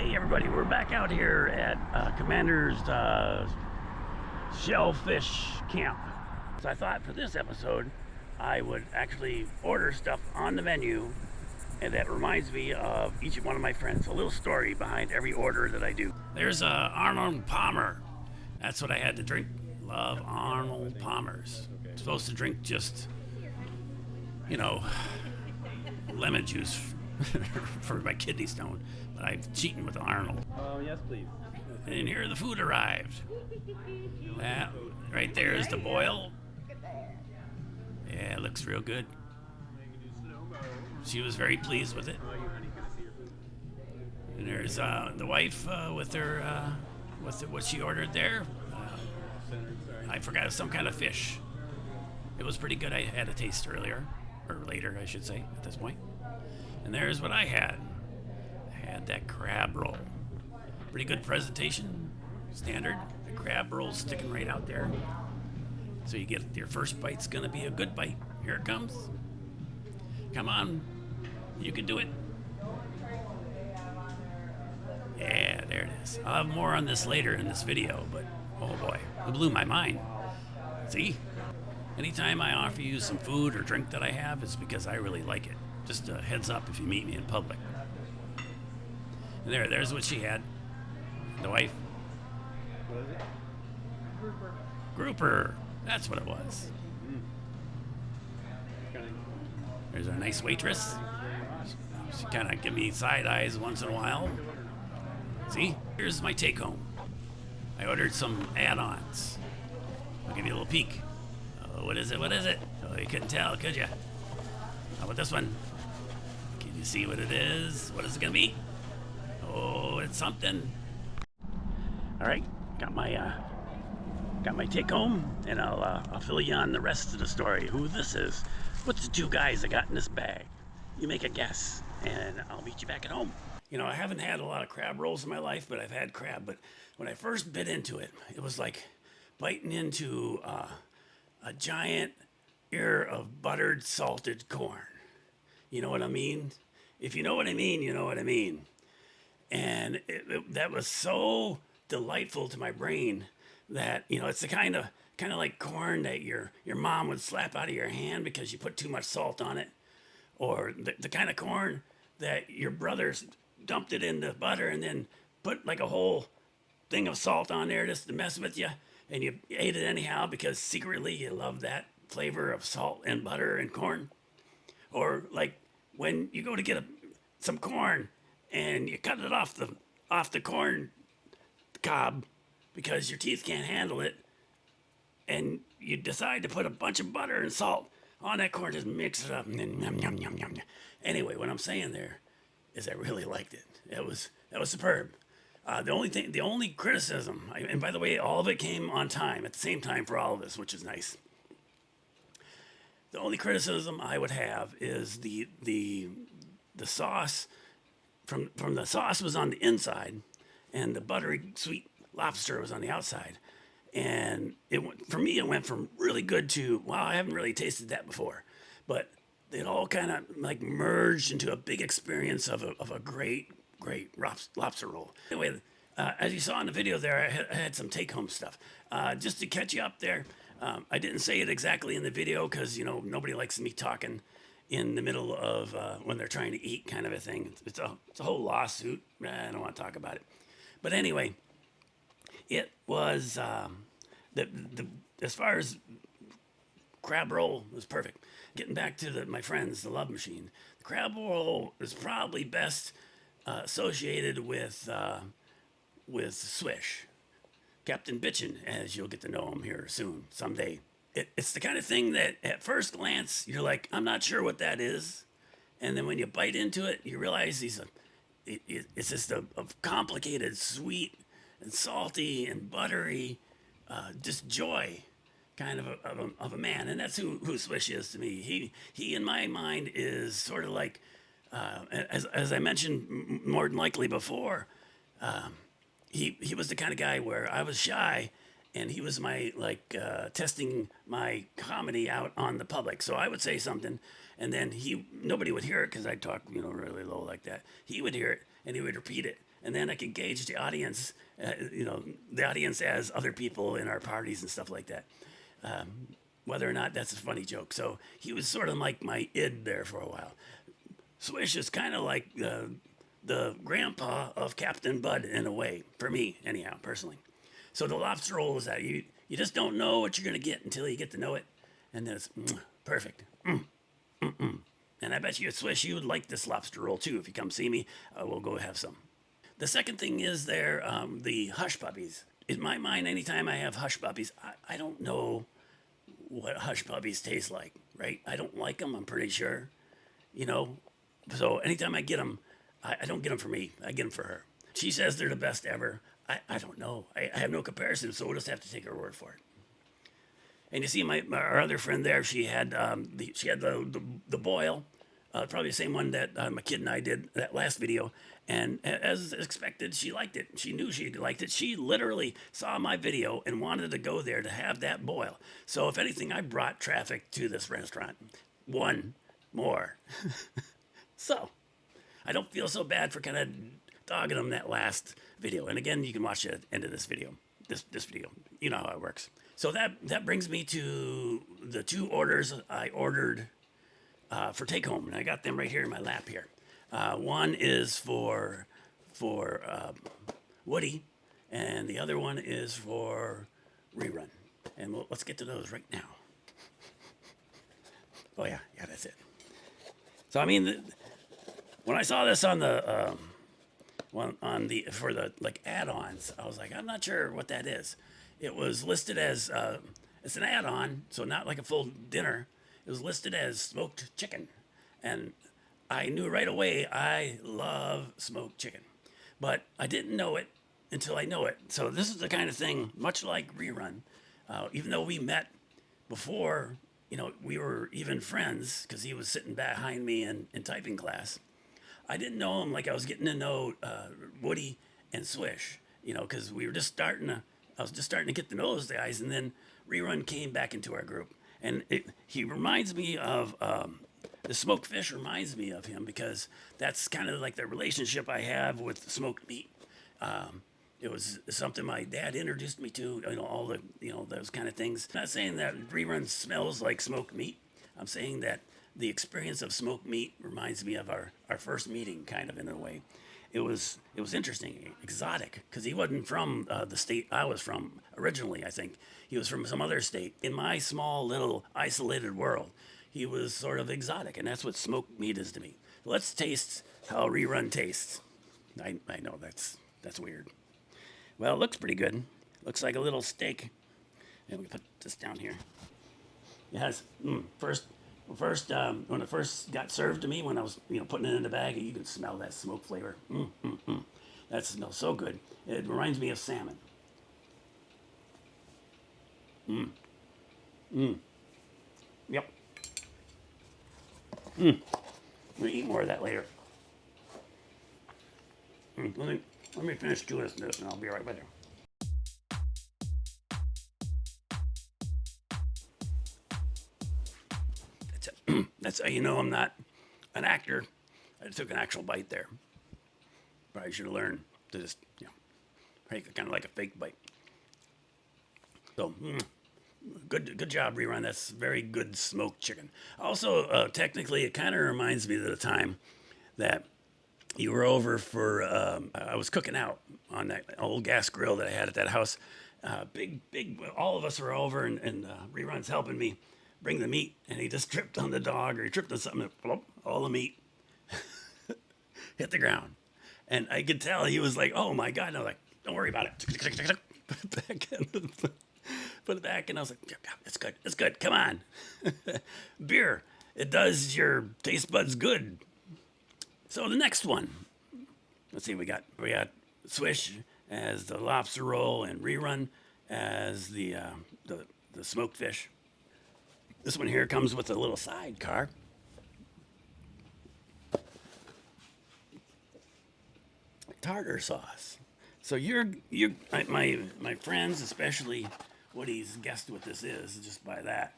Hey everybody, we're back out here at Commander's Shellfish Camp. So I thought for this episode I would actually order stuff on the menu, and that reminds me of each one of my friends. A little story behind every order that I do. There's Arnold Palmer. That's what I had to drink. Love Arnold Palmers. I'm supposed to drink just, you know, lemon juice for my kidney stone, but I'm cheating with Arnold. Yes, please. And here the food arrived. That right there is the boil. Yeah, it looks real good. She was very pleased with it. And there's the wife with her what she ordered there. I forgot, it was some kind of fish. It was pretty good. I had a taste earlier, or later, I should say, at this point. And there's what I had. I had that crab roll. Pretty good presentation, standard. The crab roll sticking right out there. So you get your first bite's gonna be a good bite. Here it comes. Come on, you can do it. Yeah, there it is. I'll have more on this later in this video, but oh boy, it blew my mind. See? Anytime I offer you some food or drink that I have, it's because I really like it. Just a heads up if you meet me in public. And there's what she had. The wife. What is it? Grouper. That's what it was. There's our nice waitress. She kind of give me side eyes once in a while. See? Here's my take home. I ordered some add-ons. I'll give you a little peek. Oh, what is it? What is it? Oh, you couldn't tell, could you? How about this one? Can you see what it is? What is it gonna be? Oh, it's something. All right, got my take home, and I'll fill you on the rest of the story. Who this is? What's the two guys I got in this bag? You make a guess, and I'll meet you back at home. You know, I haven't had a lot of crab rolls in my life, but I've had crab. But when I first bit into it, it was like biting into a giant ear of buttered, salted corn. You know what I mean? If you know what I mean, you know what I mean. And that was so delightful to my brain that, you know, it's the kind of like corn that your mom would slap out of your hand because you put too much salt on it, or the kind of corn that your brothers dumped it in the butter and then put like a whole thing of salt on there just to mess with you, and you ate it anyhow because secretly you love that flavor of salt and butter and corn. Or like when you go to get some corn and you cut it off the corn cob because your teeth can't handle it, and you decide to put a bunch of butter and salt on that corn, just mix it up, and then yum yum yum yum. Anyway, what I'm saying there is I really liked it. That was superb. The only criticism, and by the way, all of it came on time at the same time for all of us, which is nice. The only criticism I would have is the sauce. From the sauce was on the inside, and the buttery sweet lobster was on the outside. And for me, it went from really good to, wow, I haven't really tasted that before. But it all kind of like merged into a big experience of a great lobster roll. Anyway, as you saw in the video there, I had some take-home stuff. Just to catch you up there, I didn't say it exactly in the video because, you know, nobody likes me talking in the middle of when they're trying to eat, kind of a thing. It's a whole lawsuit. I don't want to talk about it. But anyway, it was as far as crab roll was perfect. Getting back to my friends, the Love Machine, the crab roll is probably best associated with Swish, Captain Bitchin', as you'll get to know him here soon, someday. It's the kind of thing that at first glance you're like, I'm not sure what that is, and then when you bite into it, you realize it's just a complicated, sweet and salty and buttery, just joy kind of a man. And that's who Swish is to me. He in my mind is sort of like, as I mentioned more than likely before, he was the kind of guy where I was shy, and he was my testing my comedy out on the public. So I would say something, and then nobody would hear it because I'd talk really low like that. He would hear it and he would repeat it, and then I could gauge the audience, the audience as other people in our parties and stuff like that. Whether or not that's a funny joke. So he was sort of like my id there for a while. Swish is kind of like the grandpa of Captain Bud in a way, for me, anyhow, personally. So the lobster roll is that you just don't know what you're going to get until you get to know it. And then it's perfect. And I bet you, Swish, you would like this lobster roll too. If you come see me, we'll go have some. The second thing is the Hushpuppies. In my mind, anytime I have Hushpuppies, I don't know what Hushpuppies taste like, right? I don't like them, I'm pretty sure. So anytime I get them, I don't get them for me. I get them for her. She says they're the best ever. I don't know. I have no comparison, so we'll just have to take her word for it. And you see, our other friend there, she had the boil, probably the same one that my kid and I did that last video. And as expected, she liked it. She knew she liked it. She literally saw my video and wanted to go there to have that boil. So if anything, I brought traffic to this restaurant. One more. So I don't feel so bad for kind of dogging them that last video. And again, you can watch it at the end of this video. This video. You know how it works. So that brings me to the two orders I ordered for Takehome, and I got them right here in my lap here. One is for Woody, and the other one is for Rerun. And let's get to those right now. Oh yeah, that's it. So I mean, when I saw this on the for the like add-ons, I was like, I'm not sure what that is. It was listed as it's an add-on, so not like a full dinner. It was listed as smoked chicken, and I knew right away I love smoked chicken, but I didn't know it until I know it. So this is the kind of thing, much like Rerun, even though we met before, we were even friends because he was sitting behind me in typing class. I didn't know him like I was getting to know Woody and Swish, because we were just I was just starting to get to know those guys, and then Rerun came back into our group. And he reminds me of, the smoked fish reminds me of him because that's kind of like the relationship I have with smoked meat. It was something my dad introduced me to, all the, those kind of things. I'm not saying that Rerun smells like smoked meat. I'm saying that the experience of smoked meat reminds me of our first meeting, kind of in a way. It was interesting, exotic, because he wasn't from the state I was from originally, I think. He was from some other state. In my small, little, isolated world, he was sort of exotic, and that's what smoked meat is to me. Let's taste how Rerun tastes. I know that's weird. Well, it looks pretty good. Looks like a little steak. And we put this down here. Yes, first, when it first got served to me, when I was putting it in the bag, you can smell that smoke flavor. That smells so good. It reminds me of salmon. Yep. I'm gonna eat more of that later. Let me finish doing this, and I'll be right with you. That's how you know I'm not an actor. I took an actual bite there. Probably should have learned to just, take kind of like a fake bite. So, good job, Rerun. That's very good smoked chicken. Also, technically, it kind of reminds me of the time that you were over for, I was cooking out on that old gas grill that I had at that house. Big, all of us were over, and Rerun's helping me bring the meat, and he just tripped on the dog, or he tripped on something, and plop, all the meat hit the ground. And I could tell he was like, oh my God. And I was like, don't worry about it. Put it back in. Put it back, and I was like, yeah, it's good, come on. Beer, it does your taste buds good. So the next one, let's see, we got Swish as the lobster roll, and Rerun as the smoked fish. This one here comes with a little sidecar. Tartar sauce. So my friends, especially Woody's, guessed what this is just by that,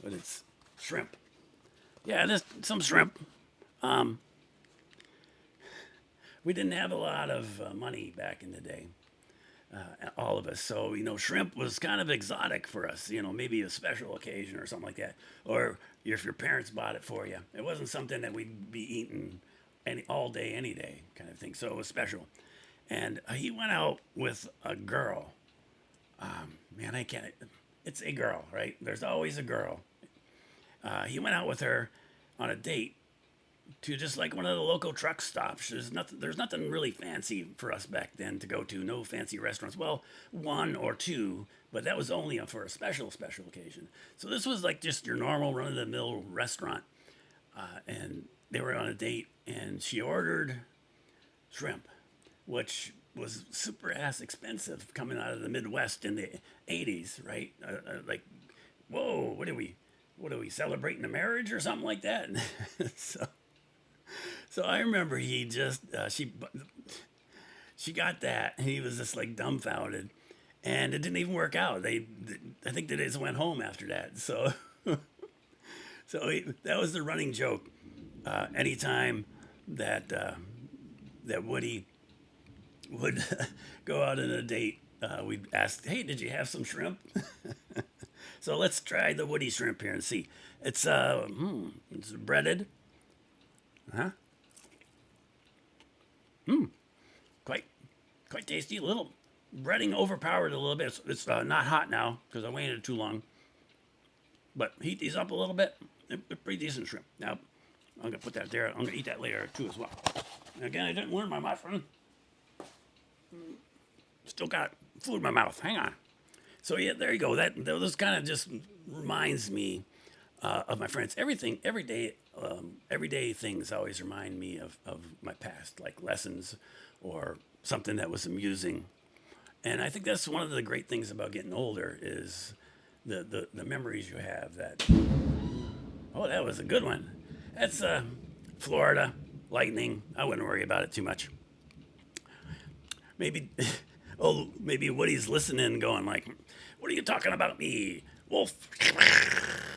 but it's shrimp. Yeah, there's some shrimp. we didn't have a lot of money back in the day, all of us. So, shrimp was kind of exotic for us, maybe a special occasion or something like that. Or if your parents bought it for you. It wasn't something that we'd be eating all day, any day kind of thing. So it was special. And he went out with a girl. Man, I can't. It's a girl, right? There's always a girl. He went out with her on a date to just like one of the local truck stops. There's nothing really fancy for us back then to go to. No fancy restaurants. Well, one or two, but that was only for a special occasion. So this was like just your normal run-of-the-mill restaurant. And they were on a date, and she ordered shrimp, which was super ass expensive coming out of the Midwest in the 80s, right? Like, whoa, what are we celebrating a marriage or something like that? So I remember he just, she got that, and he was just like dumbfounded, and it didn't even work out. I think they just went home after that. So, that was the running joke. Anytime that Woody would go out on a date, we'd ask, "Hey, did you have some shrimp?" So let's try the Woody shrimp here and see. It's breaded, huh? Quite tasty. A little breading overpowered a little bit. It's not hot now because I waited too long. But heat these up a little bit. They're pretty decent shrimp. Now, I'm gonna put that there. I'm gonna eat that later too as well. And again, I didn't warm my muffin. Still got food in my mouth. Hang on. So yeah, there you go. Those kind of just reminds me of my friends. Everyday things always remind me of my past, like lessons or something that was amusing. And I think that's one of the great things about getting older is the memories you have. Oh, that was a good one. That's Florida lightning. I wouldn't worry about it too much. Maybe Woody's listening, going like, "What are you talking about me, Wolf?"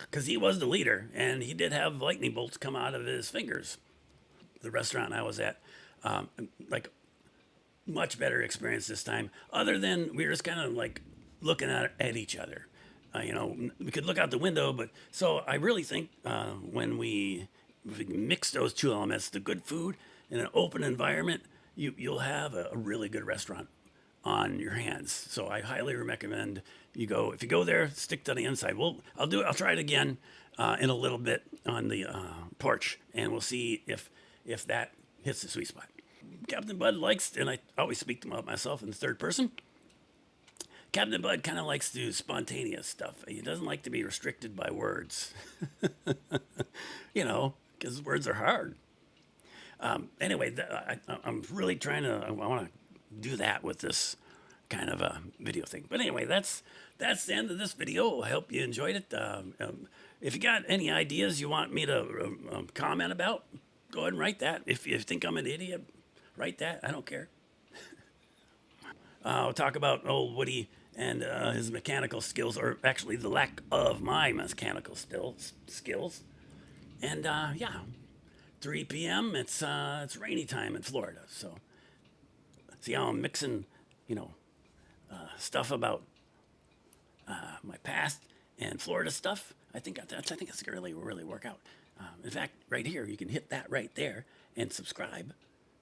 Because he was the leader, and he did have lightning bolts come out of his fingers. The restaurant I was at, like, much better experience this time. Other than we were just kind of like looking at each other. We could look out the window, but so I really think when we mix those two elements, the good food in an open environment, you'll have a really good restaurant on your hands. So I highly recommend if you go there, stick to the inside. I'll try it again in a little bit on the porch, and we'll see if that hits the sweet spot. Captain Bud likes, and I always speak to myself in the third person. Captain Bud kind of likes to do spontaneous stuff. He doesn't like to be restricted by words, because words are hard. Anyway, I'm really I want to do that with this kind of a video thing. But anyway, that's the end of this video. I hope you enjoyed it. If you got any ideas you want me to comment about, go ahead and write that. If you think I'm an idiot, write that. I don't care. I'll talk about old Woody and his mechanical skills, or actually the lack of my mechanical skills. And 3 p.m. It's rainy time in Florida. So see how I'm mixing, stuff about my past and Florida stuff. I think it's gonna really work out. In fact, right here, you can hit that right there and subscribe.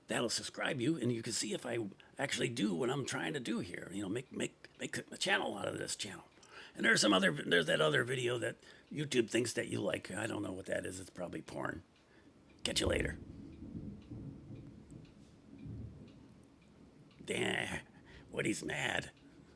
That'll subscribe you, and you can see if I actually do what I'm trying to do here. Make a channel out of this channel. And there's that other video that YouTube thinks that you like. I don't know what that is. It's probably porn. Catch you later. Damn, Woody's mad.